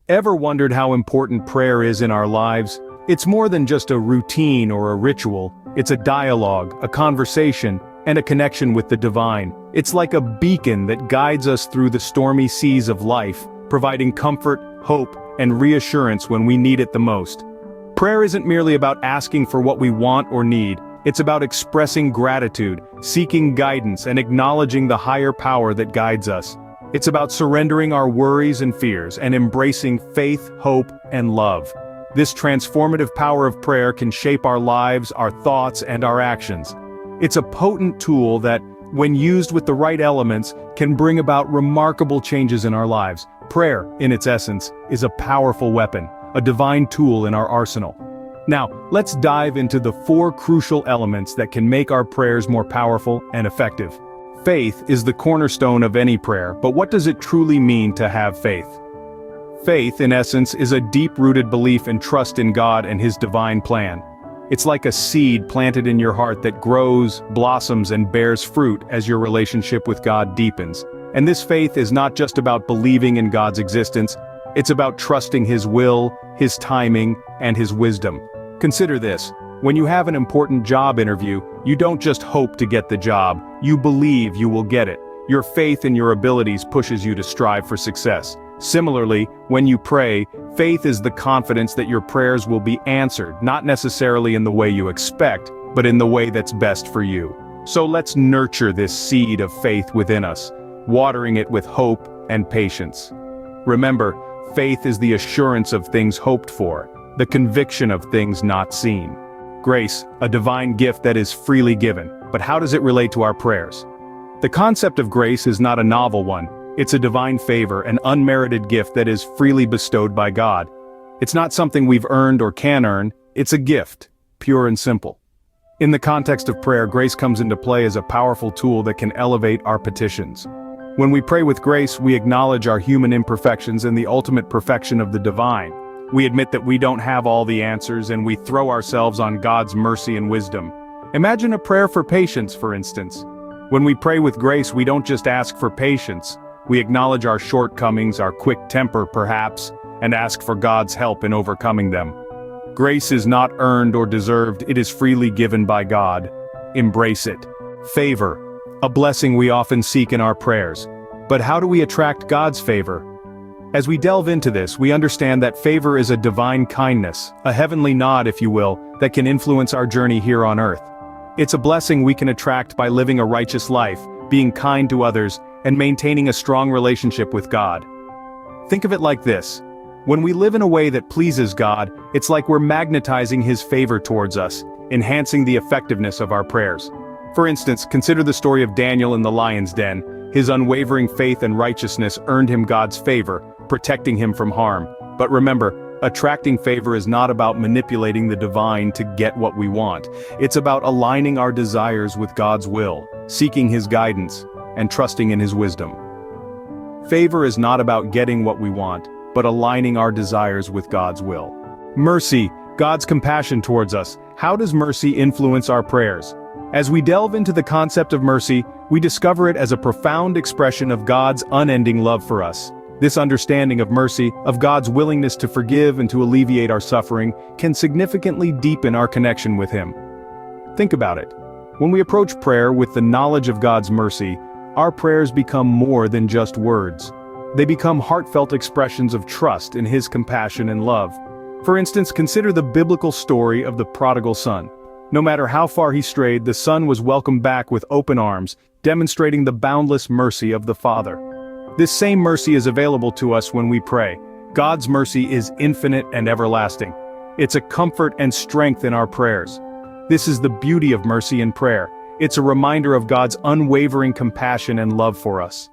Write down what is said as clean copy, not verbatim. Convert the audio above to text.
Ever wondered how important prayer is in our lives? It's more than just a routine or a ritual. It's a dialogue, a conversation, and a connection with the divine. It's like a beacon that guides us through the stormy seas of life, providing comfort, hope, and reassurance when we need it the most. Prayer isn't merely about asking for what we want or need. It's about expressing gratitude, seeking guidance, and acknowledging the higher power that guides us. It's about surrendering our worries and fears and embracing faith, hope, and love. This transformative power of prayer can shape our lives, our thoughts, and our actions. It's a potent tool that, when used with the right elements, can bring about remarkable changes in our lives. Prayer, in its essence, is a powerful weapon, a divine tool in our arsenal. Now, let's dive into the 4 crucial elements that can make our prayers more powerful and effective. Faith is the cornerstone of any prayer, but what does it truly mean to have faith? Faith, in essence, is a deep-rooted belief and trust in God and His divine plan. It's like a seed planted in your heart that grows, blossoms, and bears fruit as your relationship with God deepens. And this faith is not just about believing in God's existence, it's about trusting His will, His timing, and His wisdom. Consider this. When you have an important job interview, you don't just hope to get the job, you believe you will get it. Your faith in your abilities pushes you to strive for success. Similarly, when you pray, faith is the confidence that your prayers will be answered, not necessarily in the way you expect, but in the way that's best for you. So let's nurture this seed of faith within us, watering it with hope and patience. Remember, faith is the assurance of things hoped for, the conviction of things not seen. Grace, a divine gift that is freely given, but how does it relate to our prayers? The concept of grace is not a novel one. It's a divine favor, an unmerited gift that is freely bestowed by God. It's not something we've earned or can earn, it's a gift, pure and simple. In the context of prayer, grace comes into play as a powerful tool that can elevate our petitions. When we pray with grace, we acknowledge our human imperfections and the ultimate perfection of the divine. We admit that we don't have all the answers, and we throw ourselves on God's mercy and wisdom. Imagine a prayer for patience, for instance. When we pray with grace, we don't just ask for patience. We acknowledge our shortcomings, our quick temper perhaps, and ask for God's help in overcoming them. Grace is not earned or deserved, it is freely given by God. Embrace it. Favor, a blessing we often seek in our prayers. But how do we attract God's favor? As we delve into this, we understand that favor is a divine kindness, a heavenly nod, if you will, that can influence our journey here on earth. It's a blessing we can attract by living a righteous life, being kind to others, and maintaining a strong relationship with God. Think of it like this. When we live in a way that pleases God, it's like we're magnetizing His favor towards us, enhancing the effectiveness of our prayers. For instance, consider the story of Daniel in the lion's den. His unwavering faith and righteousness earned him God's favor, protecting him from harm. But remember, attracting favor is not about manipulating the divine to get what we want. It's about aligning our desires with God's will, seeking His guidance, and trusting in His wisdom. Favor is not about getting what we want, but aligning our desires with God's will. Mercy, God's compassion towards us. How does mercy influence our prayers? As we delve into the concept of mercy, we discover it as a profound expression of God's unending love for us. This understanding of mercy, of God's willingness to forgive and to alleviate our suffering, can significantly deepen our connection with Him. Think about it. When we approach prayer with the knowledge of God's mercy, our prayers become more than just words. They become heartfelt expressions of trust in His compassion and love. For instance, consider the biblical story of the prodigal son. No matter how far he strayed, the son was welcomed back with open arms, demonstrating the boundless mercy of the Father. This same mercy is available to us when we pray. God's mercy is infinite and everlasting. It's a comfort and strength in our prayers. This is the beauty of mercy in prayer. It's a reminder of God's unwavering compassion and love for us.